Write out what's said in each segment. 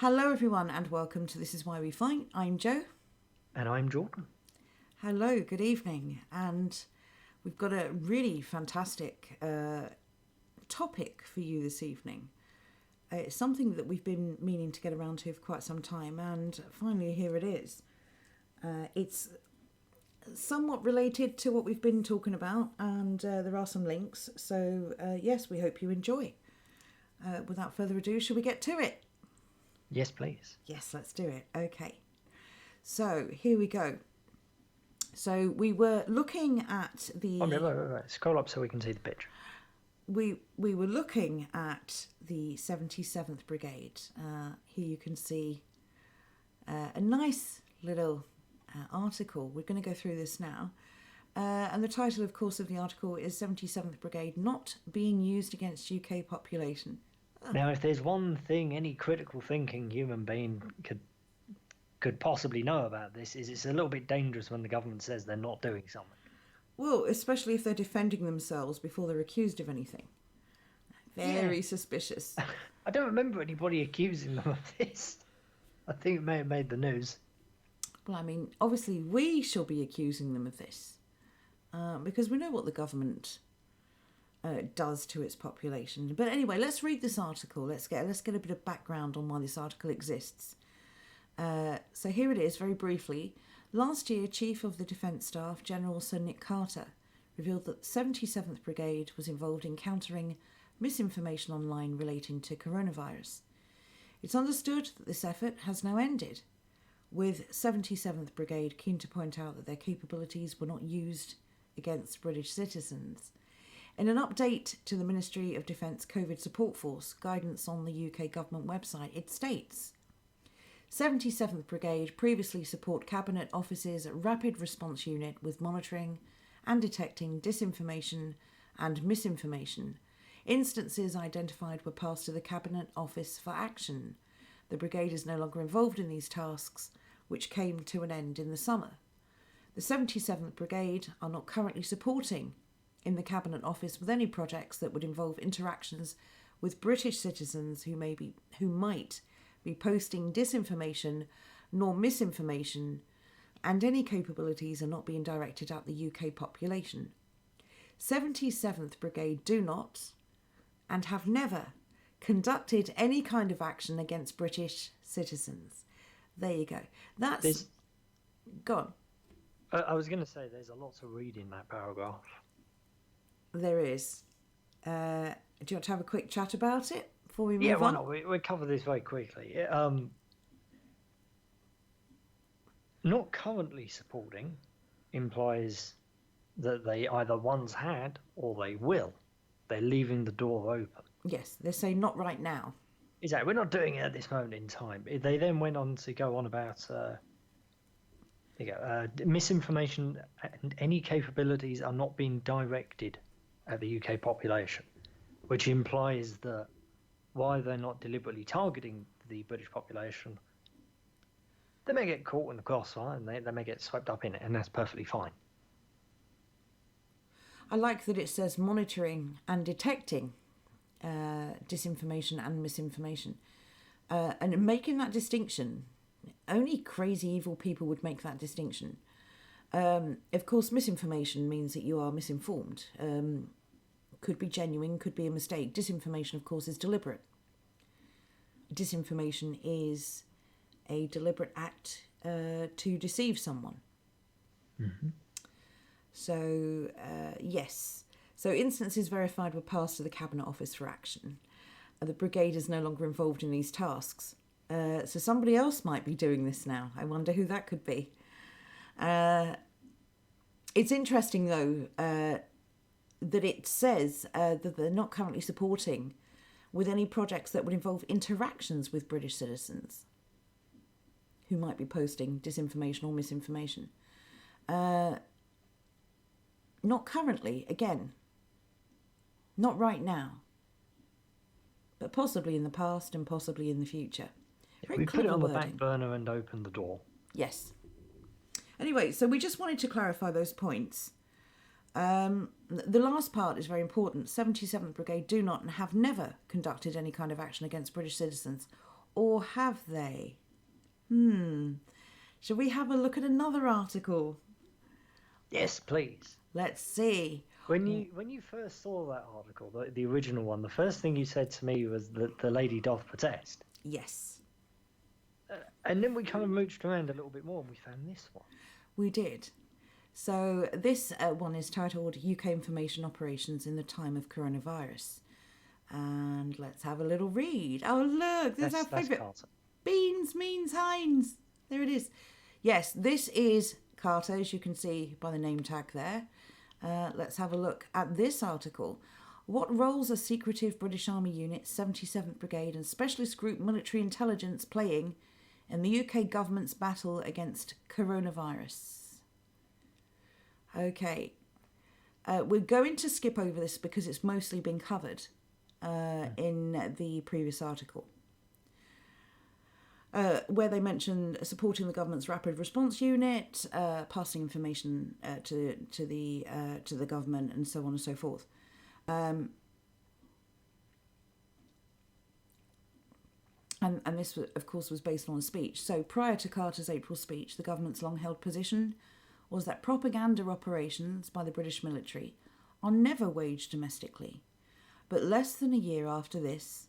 Hello everyone and welcome to This Is Why We Fight. I'm Jo. And I'm Jordan. Hello, good evening. And we've got a really fantastic topic for you this evening. It's something that we've been meaning to get around to for quite some time, and finally here it is. It's somewhat related to what we've been talking about, and there are some links. So yes, we hope you enjoy. Without further ado, shall we get to it? Yes, please. Yes, let's do it. Okay. So here we go. So we were looking at the... Wait. Scroll up so we can see the picture. We were looking at the 77th Brigade. Here you can see a nice little article. We're going to go through this now. And the title, of course, of the article is 77th Brigade Not Being Used Against UK Population. Now, if there's one thing any critical thinking human being could possibly know about this, is it's a little bit dangerous when the government says they're not doing something. Well, especially if they're defending themselves before they're accused of anything. Very suspicious. I don't remember anybody accusing them of this. I think it may have made the news. Well, I mean, obviously we shall be accusing them of this because we know what the government does to its population. But anyway, let's read this article. Let's get a bit of background on why this article exists. So here it is, very briefly. Last year, Chief of the Defence Staff, General Sir Nick Carter, revealed that the 77th Brigade was involved in countering misinformation online relating to coronavirus. It's understood that this effort has now ended, with 77th Brigade keen to point out that their capabilities were not used against British citizens. In an update to the Ministry of Defence COVID Support Force guidance on the UK government website, it states, 77th Brigade previously support Cabinet Office's Rapid Response Unit with monitoring and detecting disinformation and misinformation. Instances identified were passed to the Cabinet Office for action. The Brigade is no longer involved in these tasks, which came to an end in the summer. The 77th Brigade are not currently supporting in the Cabinet Office with any projects that would involve interactions with British citizens who might be posting disinformation nor misinformation, and any capabilities are not being directed at the UK population. 77th Brigade do not and have never conducted any kind of action against British citizens. There you go. Go on. I was going to say there's a lot to read in that paragraph. There is. Do you want to have a quick chat about it before we move on? Yeah, why not? We'll cover this very quickly. Not currently supporting implies that they either once had or they will. They're leaving the door open. Yes, they're saying not right now. Exactly. We're not doing it at this moment in time. They then went on to go on about misinformation and any capabilities are not being directed at the UK population, which implies that while they're not deliberately targeting the British population, they may get caught in the crossfire and they may get swept up in it, and that's perfectly fine. I like that it says monitoring and detecting disinformation and misinformation. And making that distinction, only crazy evil people would make that distinction. Of course, misinformation means that you are misinformed. Could be genuine, could be a mistake. Disinformation, of course, is deliberate. Disinformation is a deliberate act to deceive someone. Mm-hmm. So, yes. So instances verified were passed to the Cabinet Office for action. The Brigade is no longer involved in these tasks. So somebody else might be doing this now. I wonder who that could be. It's interesting, though, that it says that they're not currently supporting with any projects that would involve interactions with British citizens who might be posting disinformation or misinformation. Not currently, again. Not right now. But possibly in the past and possibly in the future. We put it on the back burner and open the door. Yes. Anyway, so we just wanted to clarify those points. The last part is very important. 77th Brigade do not and have never conducted any kind of action against British citizens Or have they? Shall we have a look at another article? Yes, please. Let's see. When you first saw that article, the original one, the first thing you said to me was that the lady doth protest. Yes. And then we kind of mooched around a little bit more and we found this one. We did. So this one is titled UK Information Operations in the Time of Coronavirus. And let's have a little read. Oh, look, there's our favourite. Carter. Beans means Heinz. There it is. Yes, this is Carter, as you can see by the name tag there. Let's have a look at this article. What roles are secretive British Army units, 77th Brigade and Specialist Group Military Intelligence playing in the UK government's battle against coronavirus? Okay. We're going to skip over this because it's mostly been covered in the previous article. Where they mentioned supporting the government's rapid response unit, passing information to the government, and so on and so forth. And this, of course, was based on a speech. So prior to Carter's April speech, the government's long-held position was that propaganda operations by the British military are never waged domestically. But less than a year after this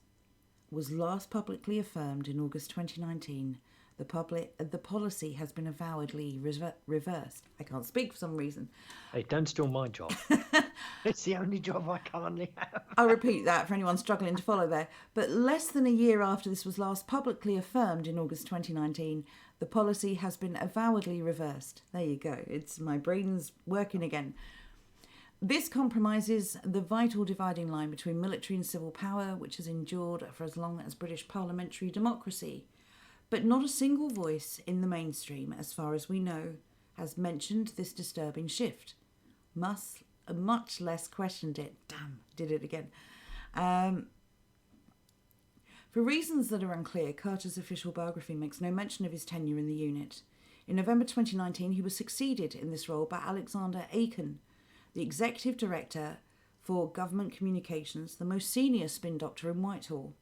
was last publicly affirmed in August 2019, the policy has been avowedly reversed. I can't speak for some reason. Hey, don't steal my job. It's the only job I currently have. I'll repeat that for anyone struggling to follow there. But less than a year after this was last publicly affirmed in August 2019, the policy has been avowedly reversed. There you go. It's my brain's working again. This compromises the vital dividing line between military and civil power, which has endured for as long as British parliamentary democracy. But not a single voice in the mainstream, as far as we know, has mentioned this disturbing shift. Much less questioned it. Damn, did it again. For reasons that are unclear, Carter's official biography makes no mention of his tenure in the unit. In November 2019, he was succeeded in this role by Alexander Aiken, the Executive Director for Government Communications, the most senior spin doctor in Whitehall.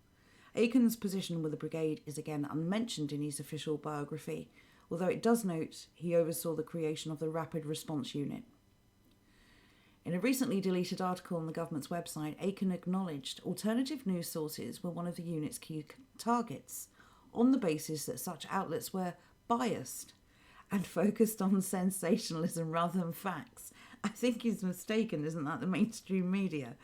Aiken's position with the brigade is again unmentioned in his official biography, although it does note he oversaw the creation of the Rapid Response Unit. In a recently deleted article on the government's website, Aiken acknowledged alternative news sources were one of the unit's key targets, on the basis that such outlets were biased and focused on sensationalism rather than facts. I think he's mistaken, isn't that the mainstream media?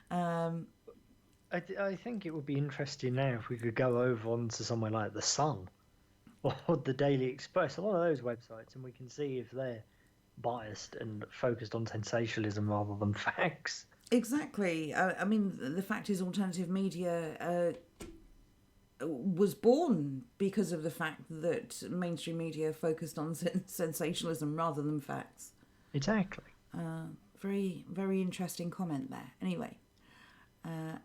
I think it would be interesting now if we could go over onto somewhere like The Sun or the Daily Express, or one of those websites, and we can see if they're biased and focused on sensationalism rather than facts. Exactly. I mean, the fact is alternative media was born because of the fact that mainstream media focused on sensationalism rather than facts. Exactly. Very, very interesting comment there. Anyway,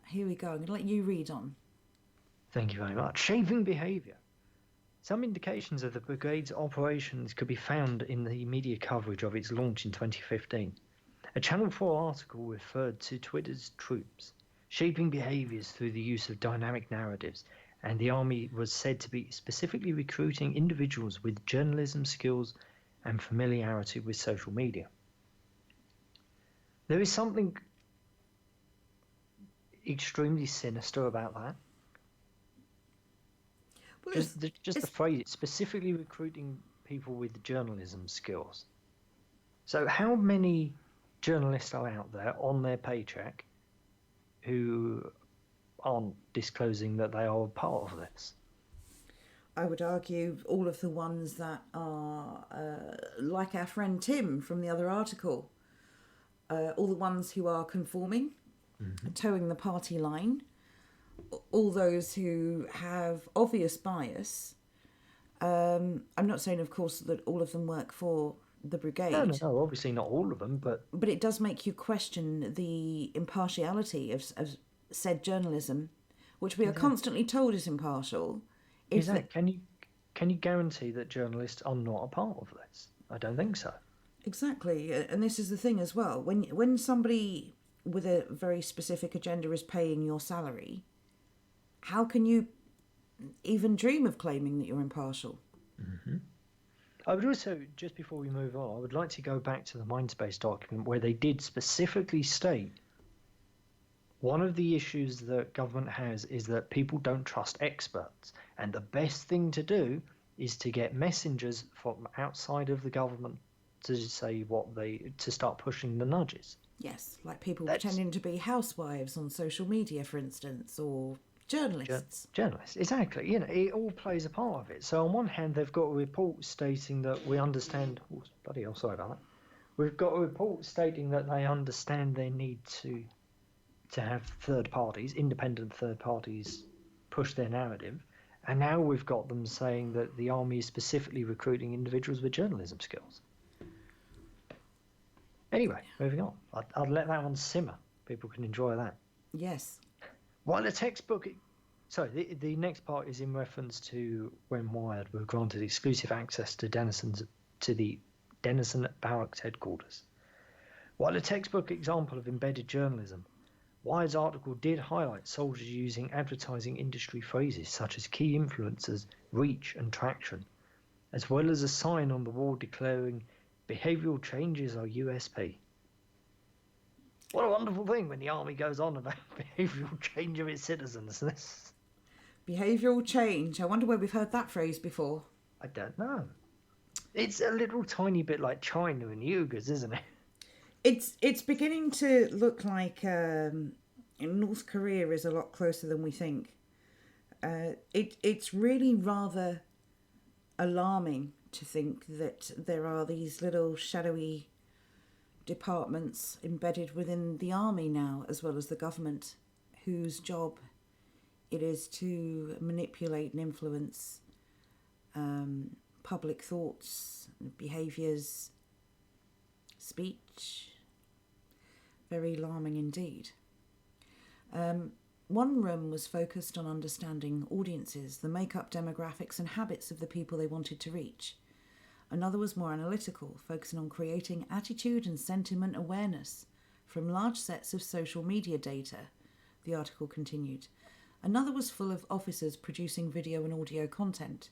here we go. I'm going to let you read on. Thank you very much. Shaping behaviour. Some indications of the brigade's operations could be found in the media coverage of its launch in 2015. A Channel 4 article referred to Twitter's troops shaping behaviours through the use of dynamic narratives, and the army was said to be specifically recruiting individuals with journalism skills and familiarity with social media. There is something extremely sinister about that. Well, just the phrase, specifically recruiting people with journalism skills. So how many journalists are out there on their paycheck who aren't disclosing that they are a part of this? I would argue all of the ones that are like our friend Tim from the other article. All the ones who are conforming, towing the party line, all those who have obvious bias. I'm not saying, of course, that all of them work for the brigade. No, obviously not all of them, but it does make you question the impartiality of said journalism, which we are constantly told is impartial. Can you guarantee that journalists are not a part of this? I don't think so. Exactly, and this is the thing as well. When somebody with a very specific agenda is paying your salary, how can you even dream of claiming that you're impartial. I would also, just before we move on, I would like to go back to the Mindspace document where they did specifically state one of the issues that government has is that people don't trust experts. And the best thing to do is to get messengers from outside of the government to say to start pushing the nudges. Yes, like people pretending to be housewives on social media, for instance, or journalists. Journalists, exactly. It all plays a part of it. So on one hand, they've got a report stating that we understand. Oh, bloody hell, sorry about that. We've got a report stating that they understand their need to have third parties, independent third parties, push their narrative. And now we've got them saying that the army is specifically recruiting individuals with journalism skills. Anyway, moving on. I'd let that one simmer. People can enjoy that. Yes. While the textbook... Sorry, the next part is in reference to when Wired were granted exclusive access to the Denison Barracks headquarters. While a textbook example of embedded journalism, Wired's article did highlight soldiers using advertising industry phrases such as key influencers, reach and traction, as well as a sign on the wall declaring behavioural changes are USP. What a wonderful thing when the army goes on about behavioural change of its citizens. Behavioural change. I wonder where we've heard that phrase before. I don't know. It's a little tiny bit like China and Uyghurs, isn't it? It's beginning to look like North Korea is a lot closer than we think. It's really rather alarming to think that there are these little shadowy departments embedded within the army now, as well as the government, whose job it is to manipulate and influence public thoughts, behaviours, speech. Very alarming indeed. One room was focused on understanding audiences, the makeup, demographics and habits of the people they wanted to reach. Another was more analytical, focusing on creating attitude and sentiment awareness from large sets of social media data, the article continued. Another was full of officers producing video and audio content.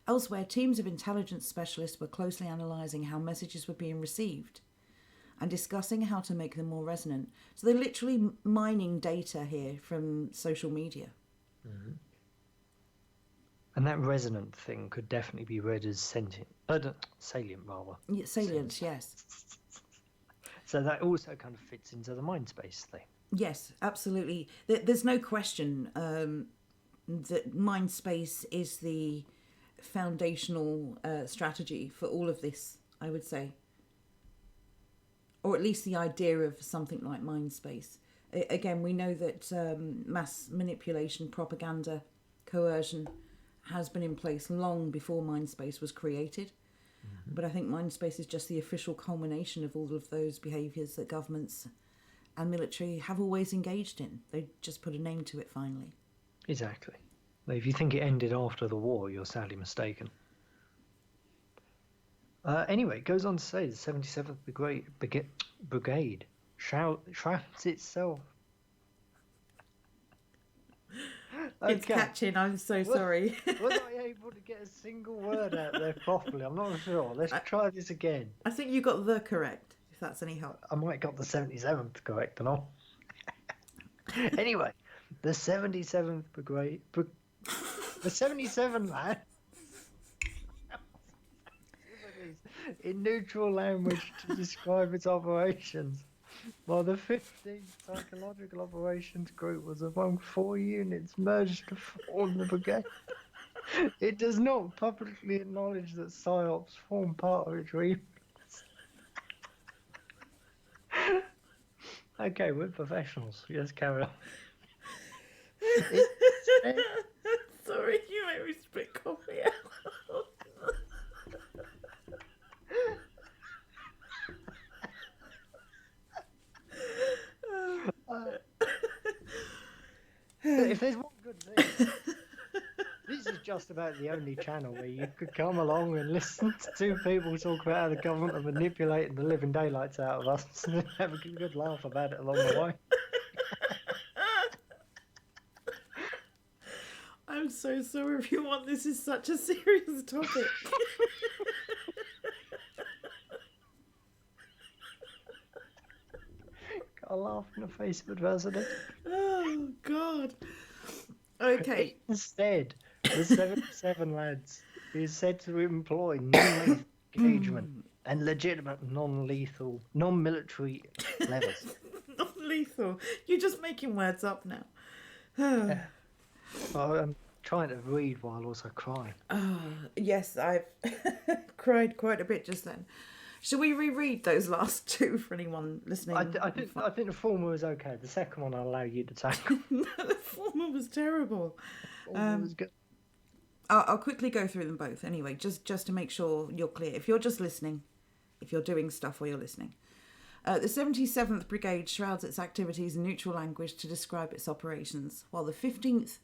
Elsewhere, teams of intelligence specialists were closely analysing how messages were being received and discussing how to make them more resonant. So they're literally mining data here from social media. Mm-hmm. And that resonant thing could definitely be read as salient, rather. Yeah, salient, yes. So that also kind of fits into the Mindspace thing. Yes, absolutely. There's no question that Mindspace is the foundational strategy for all of this, I would say. Or at least the idea of something like Mindspace. Again, we know that mass manipulation, propaganda, coercion has been in place long before Mindspace was created. Mm-hmm. But I think Mindspace is just the official culmination of all of those behaviours that governments and military have always engaged in. They just put a name to it finally. Exactly. If you think it ended after the war, you're sadly mistaken. Anyway, it goes on to say the 77th Brigade shrouds itself. Okay. It's catching, I'm so sorry. Was I able to get a single word out there properly? I'm not sure. Let's try this again. I think you got the correct, if that's any help. I might have got the 77th correct and all. Anyway, the 77th Brigade... the 77 man... in neutral language to describe its operations, while the 15th Psychological Operations Group was among 4 units merged to form the brigade. It does not publicly acknowledge that psyops form part of its remit. Okay, we're professionals. Let's carry on. Sorry, you made me spit coffee out. If there's one good thing, this is just about the only channel where you could come along and listen to two people talk about how the government are manipulating the living daylights out of us and have a good laugh about it along the way. I'm I'm so sorry, everyone. This is such a serious topic. Got a laugh in the face of adversity. Oh, God. Okay. Instead, the 77 lads is said to employ non-lethal engagement and legitimate non-lethal, non-military levers. Non-lethal. You're just making words up now. Yeah. Well, I'm trying to read while also crying. Yes, I've cried quite a bit just then. Shall we reread those last two for anyone listening? I think the former was okay. The second one I'll allow you to take. No, the former was terrible. The former was good. I'll quickly go through them both anyway, just to make sure you're clear. If you're just listening, if you're doing stuff while you're listening. The 77th Brigade shrouds its activities in neutral language to describe its operations, while the 15th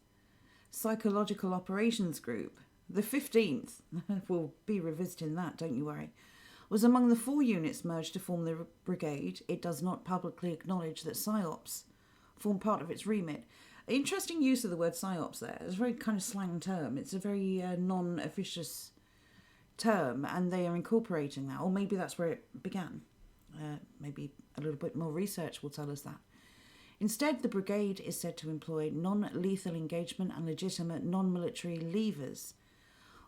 Psychological Operations Group, the 15th, we'll be revisiting that, don't you worry, was among the 4 units merged to form the brigade. It does not publicly acknowledge that psyops form part of its remit. Interesting use of the word psyops there. It's a very kind of slang term. It's a very non-officious term, and they are incorporating that. Or maybe that's where it began. Maybe a little bit more research will tell us that. Instead, the brigade is said to employ non-lethal engagement and legitimate non-military levers,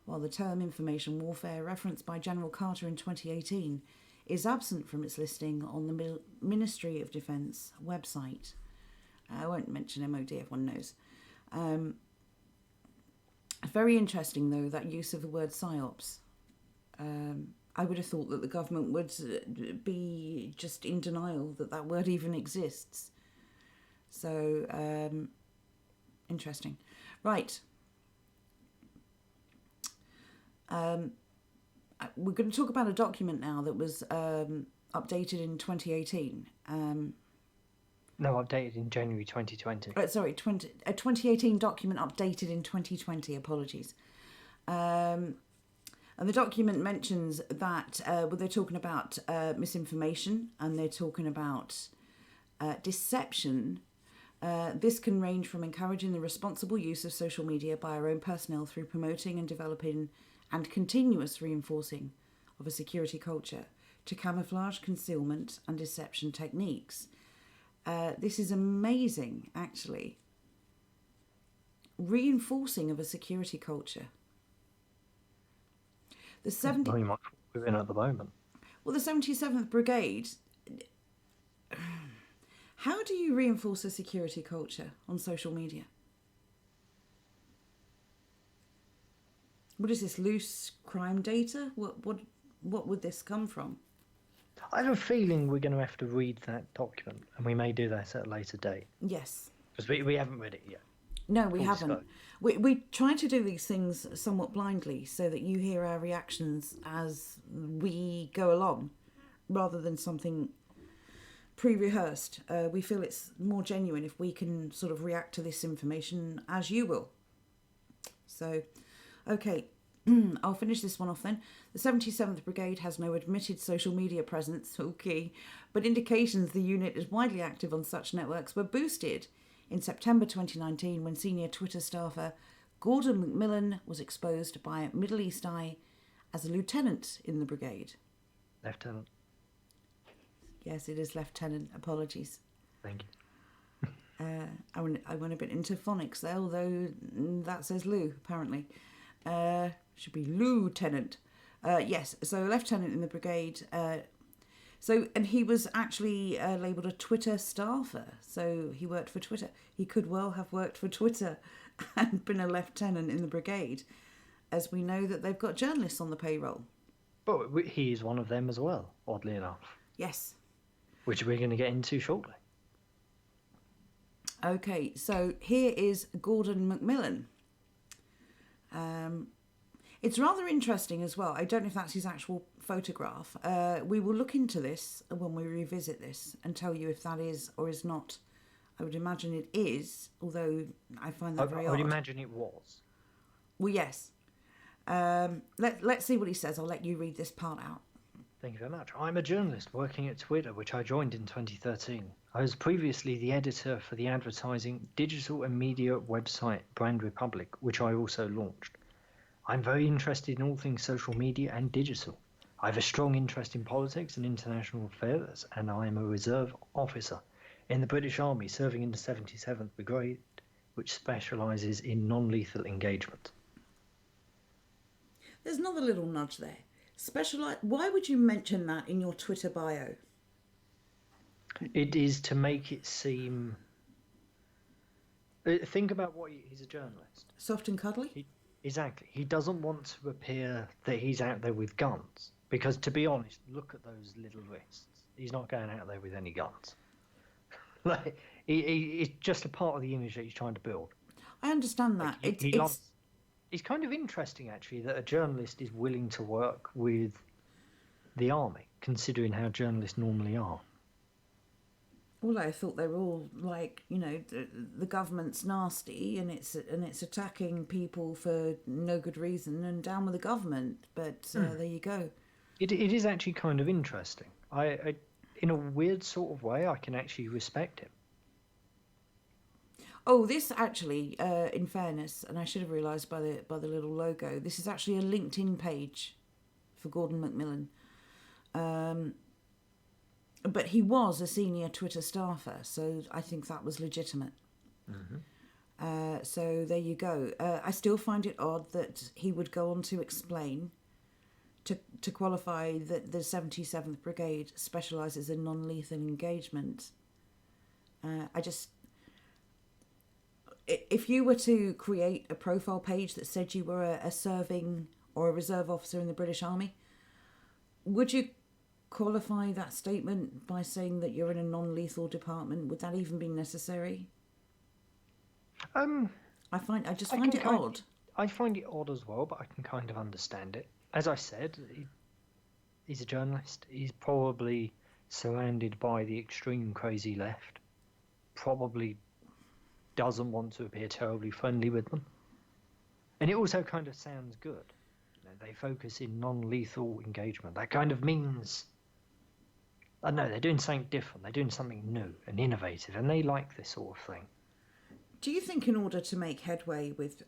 while the term information warfare, referenced by General Carter in 2018, is absent from its listing on the Ministry of Defence website. I won't mention MOD, everyone knows. Very interesting, though, that use of the word psyops. I would have thought that the government would be just in denial that that word even exists. So, interesting. Right. We're going to talk about a document now that was updated in 2018. No, updated in January 2020. Sorry, a 2018 document updated in 2020, apologies. And the document mentions that they're talking about misinformation, and they're talking about deception. This can range from encouraging the responsible use of social media by our own personnel through promoting and developing and continuous reinforcing of a security culture to camouflage, concealment and deception techniques. This is amazing, actually. Reinforcing of a security culture. The 70... Very much what we're in at the moment. Well, the 77th Brigade... How do you reinforce a security culture on social media? What is this, loose crime data? What would this come from? I have a feeling we're going to have to read that document, and we may do that at a later date. Yes. Because we haven't read it yet. No, we haven't. We try to do these things somewhat blindly so that you hear our reactions as we go along, rather than something pre-rehearsed. We feel it's more genuine if we can sort of react to this information as you will. So, okay, I'll finish this one off then. The 77th Brigade has no admitted social media presence, okay, but indications the unit is widely active on such networks were boosted in September 2019 when senior Twitter staffer Gordon McMillan was exposed by Middle East Eye as a lieutenant in the brigade. Lieutenant. Yes, it is lieutenant. Apologies. Thank you. I went a bit into phonics there, although that says Lou, apparently. Should be lieutenant. Yes, so lieutenant in the brigade. And he was actually labelled a Twitter staffer. So he worked for Twitter. He could well have worked for Twitter and been a lieutenant in the brigade, as we know that they've got journalists on the payroll. But he is one of them as well, oddly enough. Yes. Which we're going to get into shortly. Okay, so here is Gordon McMillan. It's rather interesting as well. I don't know if that's his actual photograph. We will look into this when we revisit this and tell you if that is or is not. I would imagine it is, although I find that very odd. I would imagine it was. Well, yes. Let's see what he says. I'll let you read this part out. Thank you very much. I'm a journalist working at Twitter, which I joined in 2013. I was previously the editor for the advertising, digital and media website Brand Republic, which I also launched. I'm very interested in all things social media and digital. I have a strong interest in politics and international affairs, and I am a reserve officer in the British Army serving in the 77th Brigade, which specialises in non-lethal engagement. There's another little nudge there. Why would you mention that in your Twitter bio? It is to make it seem... Think about he's a journalist. Soft and cuddly? Exactly. He doesn't want to appear that he's out there with guns. Because, to be honest, look at those little wrists. He's not going out there with any guns. It's just a part of the image that he's trying to build. I understand that. It's kind of interesting, actually, that a journalist is willing to work with the army, considering how journalists normally are. Well, I thought they were all like, the government's nasty and it's attacking people for no good reason and down with the government. But there you go. It is actually kind of interesting. I, in a weird sort of way, I can actually respect him. Oh, this actually, in fairness, and I should have realised by the little logo, this is actually a LinkedIn page for Gordon Macmillan. But he was a senior Twitter staffer, so I think that was legitimate. Mm-hmm. So there you go. I still find it odd that he would go on to explain, to qualify that the 77th Brigade specialises in non-lethal engagement. If you were to create a profile page that said you were a serving or a reserve officer in the British Army, would you qualify that statement by saying that you're in a non-lethal department? Would that even be necessary? I just find it odd. I find it odd as well, but I can kind of understand it. As I said, he's a journalist. He's probably surrounded by the extreme crazy left. Probably doesn't want to appear terribly friendly with them. And it also kind of sounds good. They focus in non-lethal engagement. That kind of means... I know, they're doing something different. They're doing something new and innovative, and they like this sort of thing. Do you think in order to make headway with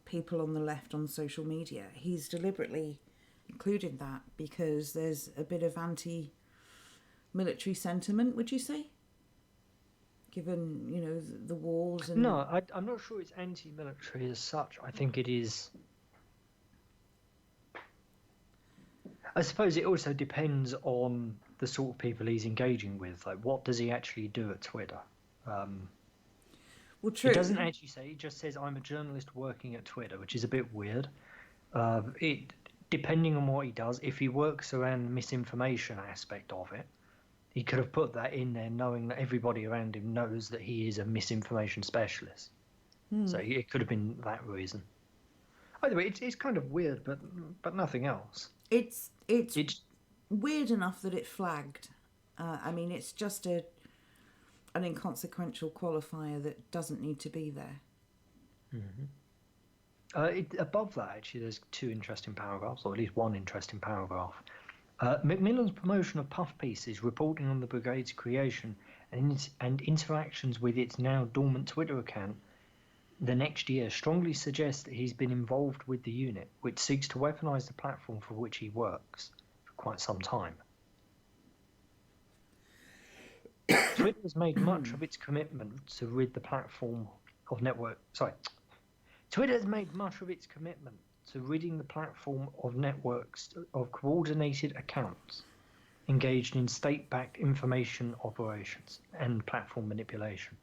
people on the left on social media, he's deliberately included that because there's a bit of anti-military sentiment, would you say? Given, the wars and... No, I'm not sure it's anti-military as such. I think it is... I suppose it also depends on the sort of people he's engaging with. Like, what does he actually do at Twitter? Well, true. It doesn't actually say. It just says, I'm a journalist working at Twitter, which is a bit weird. Depending on what he does, if he works around the misinformation aspect of it, he could have put that in there knowing that everybody around him knows that he is a misinformation specialist. So it could have been that reason. Either way, it's kind of weird, but nothing else. It's weird enough that it flagged. It's just an inconsequential qualifier that doesn't need to be there. Mm-hmm. Above that, actually, there's two interesting paragraphs, or at least one interesting paragraph. Macmillan's promotion of puff pieces reporting on the brigade's creation and interactions with its now dormant Twitter account the next year strongly suggests that he's been involved with the unit, which seeks to weaponize the platform for which he works for quite some time. Twitter has made much of its commitment to rid the platform of Twitter has made much of its commitment to ridding the platform of networks of coordinated accounts engaged in state-backed information operations and platform manipulation,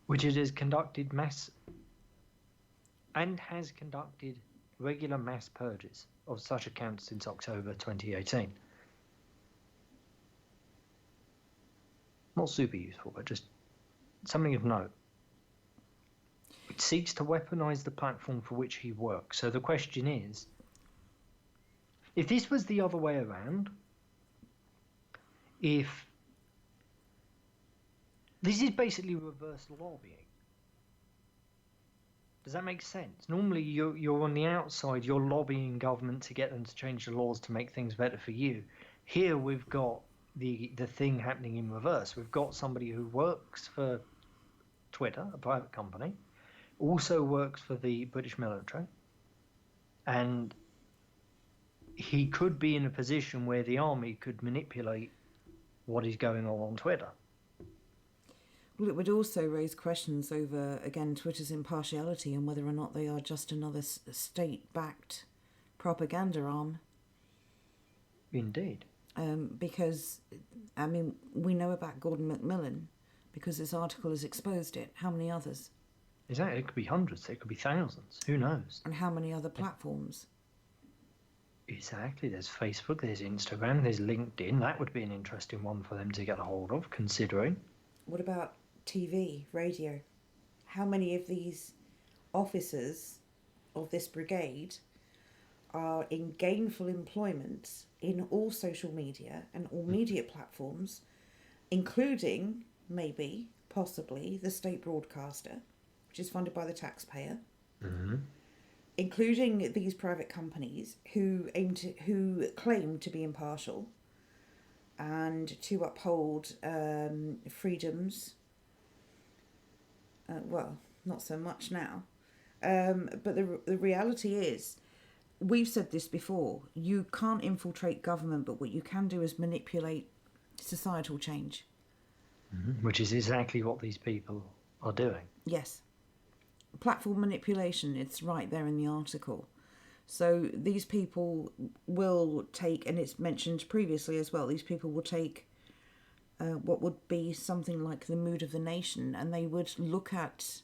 which it has conducted regular mass purges of such accounts since October 2018. Not super useful, but just something of note. It seeks to weaponize the platform for which he works. So the question is, if this was the other way around, if this is basically reverse lobbying. Does that make sense? Normally you're on the outside, you're lobbying government to get them to change the laws to make things better for you. Here we've got the thing happening in reverse. We've got somebody who works for Twitter, a private company, also works for the British military, and he could be in a position where the army could manipulate what is going on Twitter. Well, it would also raise questions over, again, Twitter's impartiality and whether or not they are just another state-backed propaganda arm. Indeed. Because, I mean, we know about Gordon Macmillan because this article has exposed it. How many others? Exactly. It could be hundreds. It could be thousands. Who knows? And how many other platforms? Exactly. There's Facebook, there's Instagram, there's LinkedIn. That would be an interesting one for them to get a hold of, considering. What about TV, radio? How many of these officers of this brigade are in gainful employment in all social media and all media platforms, including, maybe, possibly, the state broadcaster, which is funded by the taxpayer, including these private companies who claim to be impartial and to uphold freedoms. Well, not so much now. But the reality is, we've said this before, you can't infiltrate government, but what you can do is manipulate societal change. Which is exactly what these people are doing. Yes. Platform manipulation, it's right there in the article. So these people will take, and it's mentioned previously as well, these people will take what would be something like the mood of the nation, and they would look at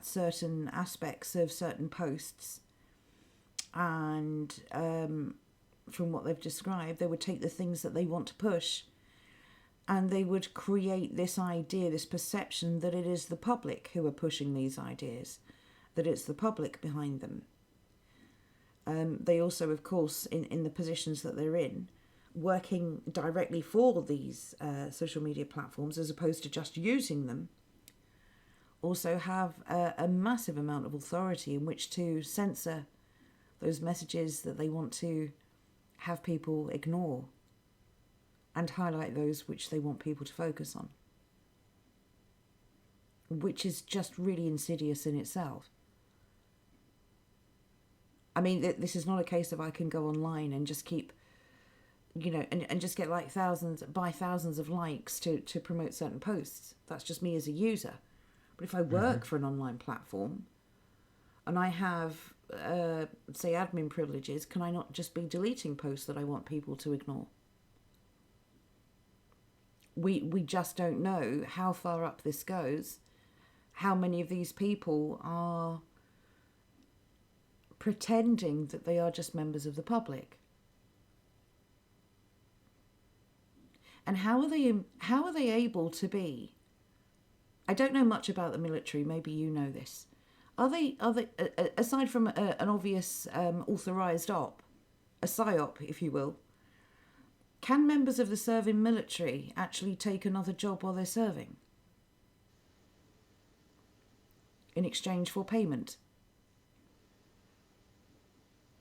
certain aspects of certain posts, and from what they've described, they would take the things that they want to push, and they would create this idea, this perception that it is the public who are pushing these ideas, that it's the public behind them. They also, of course, in the positions that they're in, working directly for these social media platforms as opposed to just using them, also have a massive amount of authority in which to censor those messages that they want to have people ignore and highlight those which they want people to focus on, which is just really insidious in itself. I mean, this is not a case of I can go online and just keep, and just get like thousands of likes to promote certain posts. That's just me as a user. But if I work for an online platform and I have, say, admin privileges, can I not just be deleting posts that I want people to ignore? We just don't know how far up this goes, how many of these people are pretending that they are just members of the public. And how are they able to be? I don't know much about the military, maybe you know this. Are they aside from an obvious authorised op, a psyop, if you will, can members of the serving military actually take another job while they're serving in exchange for payment?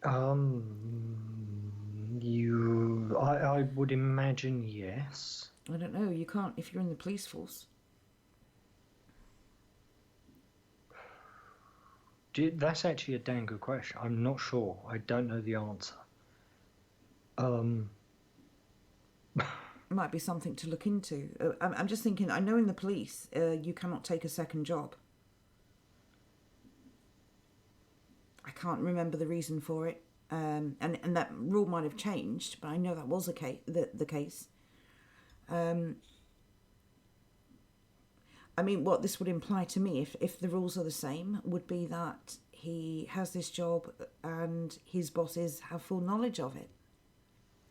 I would imagine yes. I don't know. You can't if you're in the police force. That's actually a dang good question. I'm not sure. I don't know the answer. It might be something to look into. I'm just thinking, I know in the police you cannot take a second job. I can't remember the reason for it. And that rule might have changed, but I know that was the case. I mean, what this would imply to me, if the rules are the same, would be that he has this job and his bosses have full knowledge of it.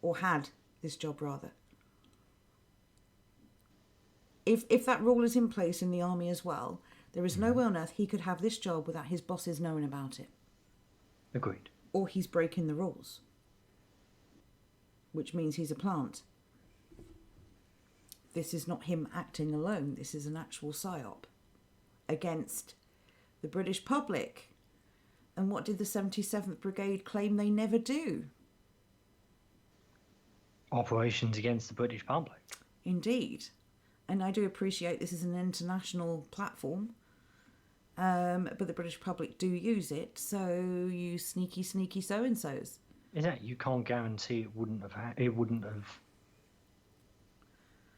Or had this job, rather. If that rule is in place in the army as well, there is no way on earth he could have this job without his bosses knowing about it. Agreed. Or he's breaking the rules, which means he's a plant. This is not him acting alone. This is an actual psyop against the British public. And what did the 77th Brigade claim they never do? operations against the British public. Indeed. And I do appreciate this is an international platform, but the British public do use it, so you sneaky so-and-sos. Exactly. You can't guarantee it wouldn't have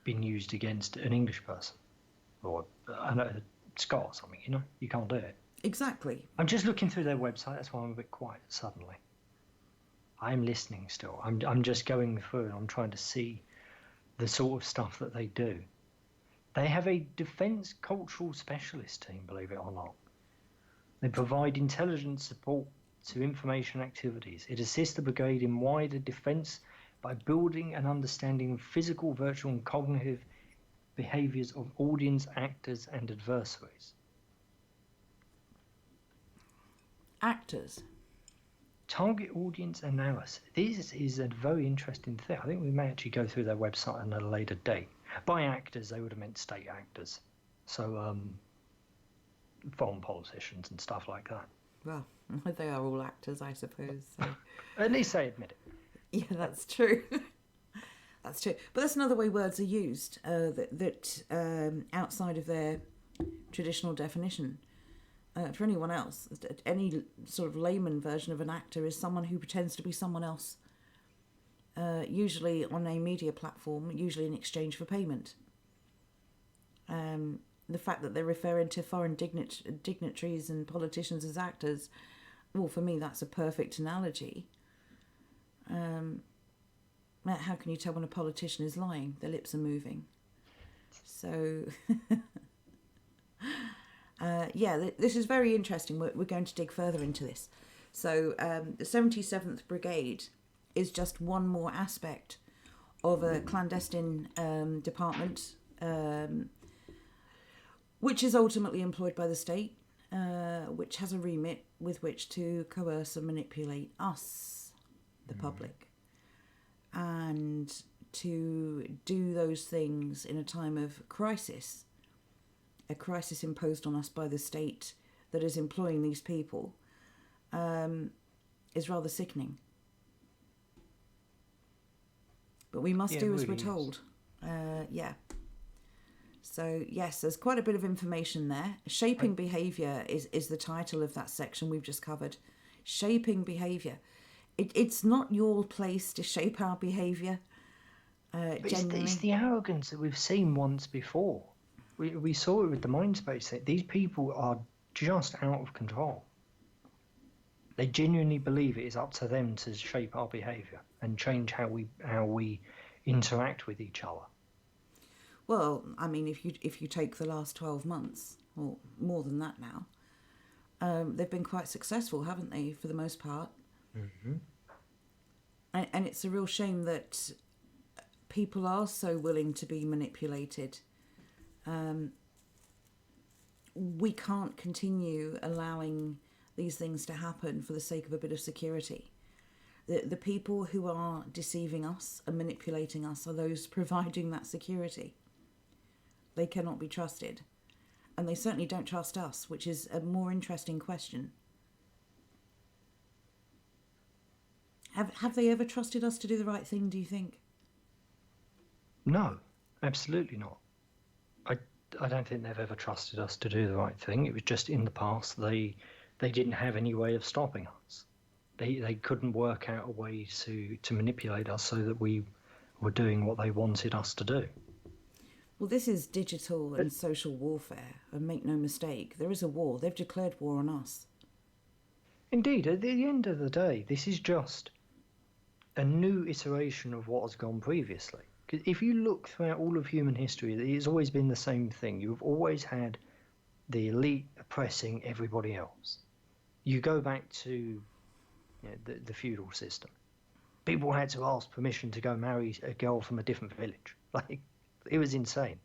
been used against an English person or a Scot or something, you know? You can't do it. Exactly. I'm just looking through their website, that's why I'm a bit quiet suddenly. I'm listening still. I'm just going through and I'm trying to see the sort of stuff that they do. They have a defence cultural specialist team, believe it or not. They provide intelligence support to information activities. It assists the brigade in wider defence by building an understanding of physical, virtual and cognitive behaviours of audience, actors and adversaries. Actors. Target audience analysis. This is a very interesting thing. I think we may actually go through their website on a later date. By actors, they would have meant state actors. So, foreign politicians and stuff like that. Well, they are all actors, I suppose. So. At least they admit it. Yeah, that's true. That's true. But that's another way words are used that outside of their traditional definition. For anyone else, any sort of layman version of an actor is someone who pretends to be someone else, usually on a media platform, usually in exchange for payment. The fact that they're referring to foreign dignitaries and politicians as actors, well, for me, that's a perfect analogy. How can you tell when a politician is lying? Their lips are moving. So... this is very interesting. We're going to dig further into this. So the 77th Brigade is just one more aspect of a clandestine department, which is ultimately employed by the state, which has a remit with which to coerce and manipulate us, the public, and to do those things in a time of crisis. A crisis imposed on us by the state that is employing these people is rather sickening. But we must do as we're told. So, yes, there's quite a bit of information there. Shaping behaviour is the title of that section we've just covered. Shaping behaviour. It's not your place to shape our behaviour. It's the arrogance that we've seen once before. We saw it with the Mindspace thing. These people are just out of control. They genuinely believe it is up to them to shape our behaviour and change how we interact with each other. Well, I mean, if you take the last 12 months, or more than that now, they've been quite successful, haven't they, for the most part? Mm-hmm. And it's a real shame that people are so willing to be manipulated. We can't continue allowing these things to happen for the sake of a bit of security. The people who are deceiving us and manipulating us are those providing that security. They cannot be trusted. And they certainly don't trust us, which is a more interesting question. Have they ever trusted us to do the right thing, do you think? No, absolutely not. I don't think they've ever trusted us to do the right thing. It was just in the past they didn't have any way of stopping us. They couldn't work out a way to manipulate us so that we were doing what they wanted us to do. Well, this is digital and social warfare, and make no mistake, there is a war. They've declared war on us. Indeed, at the end of the day, this is just a new iteration of what has gone previously. Because if you look throughout all of human history, it's always been the same thing. You've always had the elite oppressing everybody else. You go back to the feudal system. People had to ask permission to go marry a girl from a different village. Like, it was insane.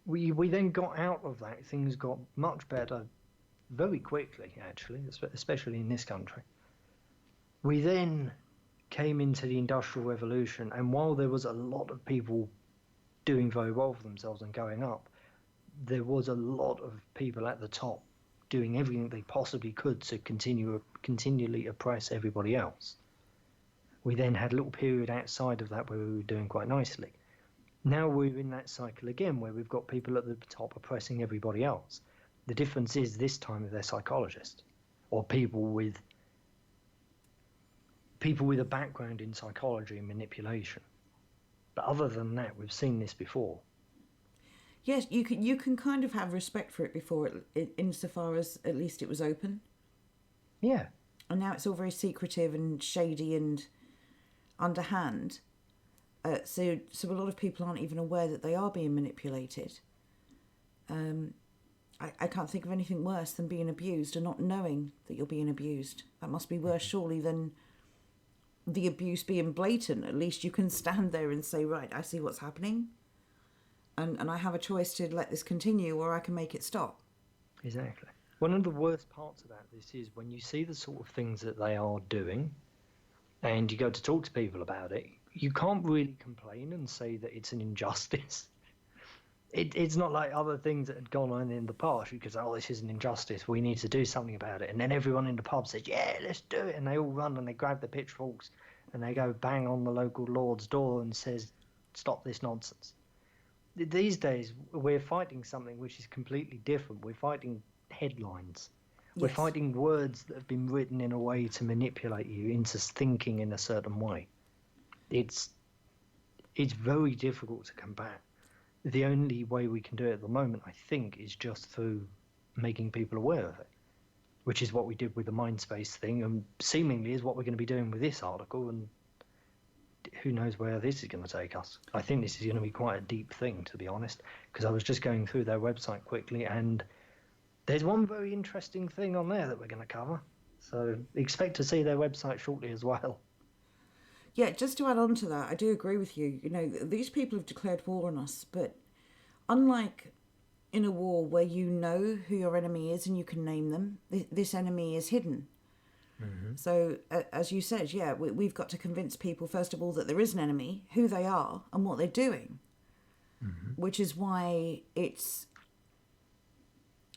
We then got out of that. Things got much better very quickly, actually, especially in this country. We then came into the Industrial Revolution, and while there was a lot of people doing very well for themselves and going up, there was a lot of people at the top doing everything they possibly could to continually oppress everybody else. We then had a little period outside of that where we were doing quite nicely. Now we're in that cycle again where we've got people at the top oppressing everybody else. The difference is this time they're psychologists or people with a background in psychology and manipulation. But other than that, we've seen this before. Yes, you can kind of have respect for it before, insofar as at least it was open. Yeah. And now it's all very secretive and shady and underhand. So a lot of people aren't even aware that they are being manipulated. I can't think of anything worse than being abused and not knowing that you're being abused. That must be worse, surely, than the abuse being blatant. At least you can stand there and say, right, I see what's happening. And I have a choice to let this continue or I can make it stop. Exactly. One of the worst parts about this is when you see the sort of things that they are doing and you go to talk to people about it, you can't really complain and say that it's an injustice. It's not like other things that had gone on in the past. You could say, oh, this is an injustice. We need to do something about it. And then everyone in the pub says, yeah, let's do it. And they all run and they grab the pitchforks and they go bang on the local lord's door and says, stop this nonsense. These days, we're fighting something which is completely different. We're fighting headlines. Yes. We're fighting words that have been written in a way to manipulate you into thinking in a certain way. It's very difficult to combat. The only way we can do it at the moment, I think, is just through making people aware of it, which is what we did with the Mindspace thing, and seemingly is what we're going to be doing with this article, and who knows where this is going to take us. I think this is going to be quite a deep thing, to be honest, because I was just going through their website quickly, and there's one very interesting thing on there that we're going to cover, so expect to see their website shortly as well. Yeah, just to add on to that, I do agree with you. You know, these people have declared war on us, but unlike in a war where you know who your enemy is and you can name them, this enemy is hidden. Mm-hmm. So, as you said, yeah, we've got to convince people, first of all, that there is an enemy, who they are, and what they're doing, which is why it's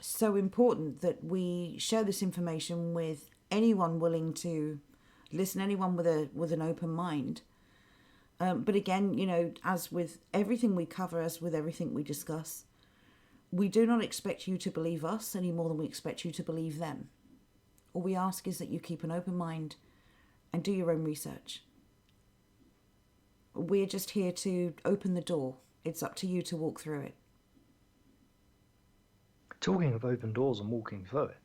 so important that we share this information with anyone willing to listen, anyone with an open mind. But again, you know, as with everything we cover, as with everything we discuss, we do not expect you to believe us any more than we expect you to believe them. All we ask is that you keep an open mind and do your own research. We're just here to open the door. It's up to you to walk through it. Talking of open doors and walking through it,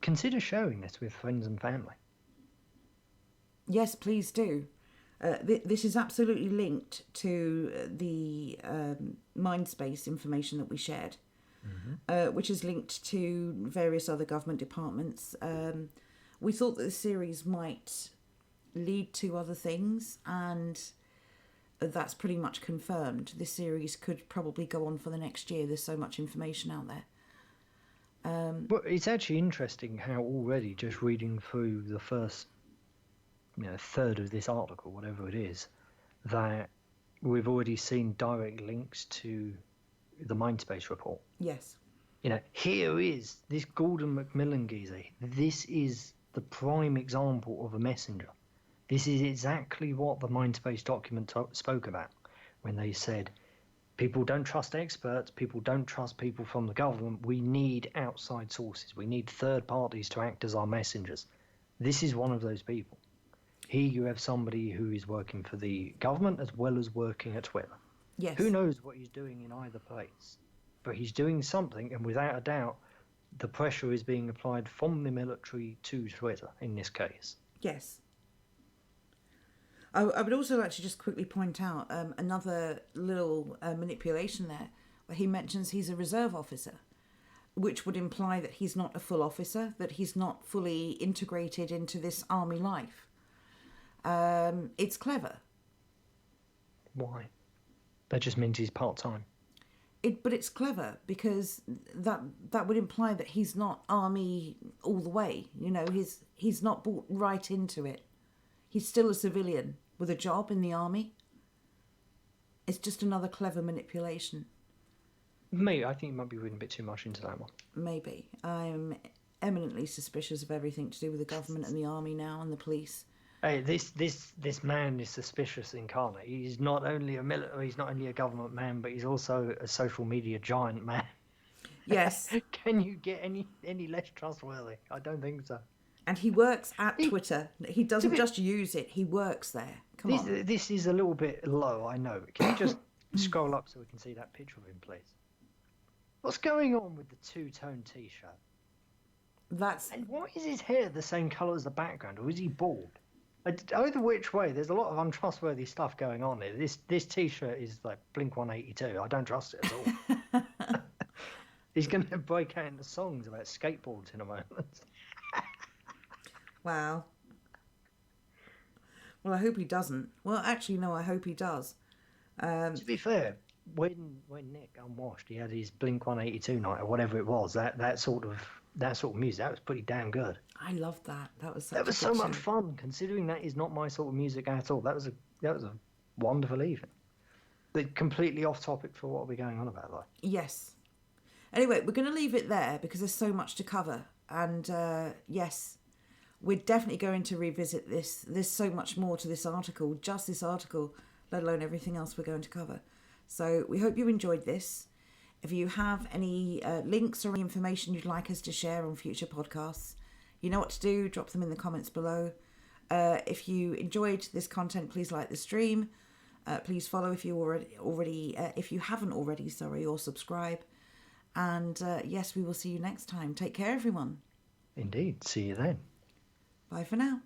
consider sharing this with friends and family. Yes, please do. This is absolutely linked to the Mindspace information that we shared, which is linked to various other government departments. We thought that the series might lead to other things, and that's pretty much confirmed. This series could probably go on for the next year. There's so much information out there. Well, it's actually interesting how already just reading through the first third of this article, whatever it is, that we've already seen direct links to the Mindspace report. Yes. You know, here is this Gordon Macmillan geezer. This is the prime example of a messenger. This is exactly what the Mindspace document spoke about when they said, people don't trust experts, people don't trust people from the government, we need outside sources, we need third parties to act as our messengers. This is one of those people. Here you have somebody who is working for the government as well as working at Twitter. Yes. Who knows what he's doing in either place, but he's doing something, and without a doubt, the pressure is being applied from the military to Twitter in this case. Yes. I would also like to just quickly point out another little manipulation there, where he mentions he's a reserve officer, which would imply that he's not a full officer, that he's not fully integrated into this army life. It's clever. Why? That just means he's part-time. But it's clever because that would imply that he's not army all the way. You know, he's not brought right into it. He's still a civilian with a job in the army. It's just another clever manipulation. Maybe. I think you might be reading a bit too much into that one. Maybe. eminently suspicious of everything to do with the government and the army now and the police. Hey, this man is suspicious incarnate. He's not only he's not only a government man, but he's also a social media giant man. Yes. Can you get any less trustworthy? I don't think so. And he works at Twitter. He doesn't just use it, he works there. Come on. This is a little bit low, I know. Can you just scroll up so we can see that picture of him, please? What's going on with the two-tone T-shirt? And why is his hair the same colour as the background, or is he bald? Either which way, there's a lot of untrustworthy stuff going on here. This T-shirt is like Blink-182. I don't trust it at all. He's going to break out into songs about skateboards in a moment. Wow. Well, I hope he doesn't. Well, actually, no, I hope he does. To be fair, when Nick unwashed, he had his Blink-182 night or whatever it was. That sort of music, that was pretty damn good. I loved that. That was so much fun. Considering that is not my sort of music at all. That was a wonderful evening. But completely off topic for what we're going on about, though. Yes. Anyway, we're going to leave it there because there's so much to cover. And yes, we're definitely going to revisit this. There's so much more to this article, just this article, let alone everything else we're going to cover. So we hope you enjoyed this. If you have any links or any information you'd like us to share on future podcasts, you know what to do. Drop them in the comments below. If you enjoyed this content, please like the stream. Please follow if you if you haven't already, or subscribe. And yes, we will see you next time. Take care, everyone. Indeed. See you then. Bye for now.